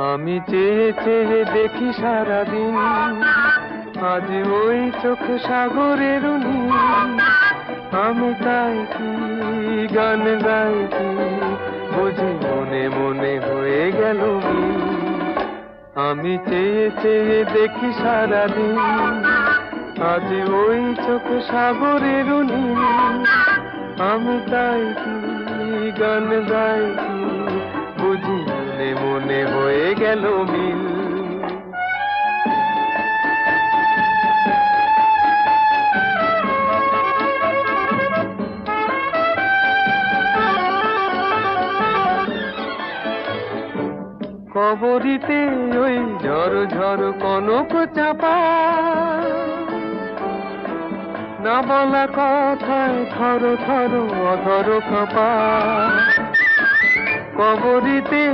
আমি চেয়ে চেয়ে দেখি সারাদিন, আজ ওই চোখে সাগরের নীল। আমি তাই কি গান গাই কি, বুঝি মনে মনে হয়ে গেল মিল। আমি চেয়ে চেয়ে দেখি সারাদিন, আজ ওই চোখে সাগরের নীল। আমি তাই কি গান গাই কি, বুঝি মনে মনে হয়ে গেল মিল। কবরীতে ওই ঝড় ঝড় কনক চাপা, না বলা কথায় থর থর অধর কাঁপা। কবরীতে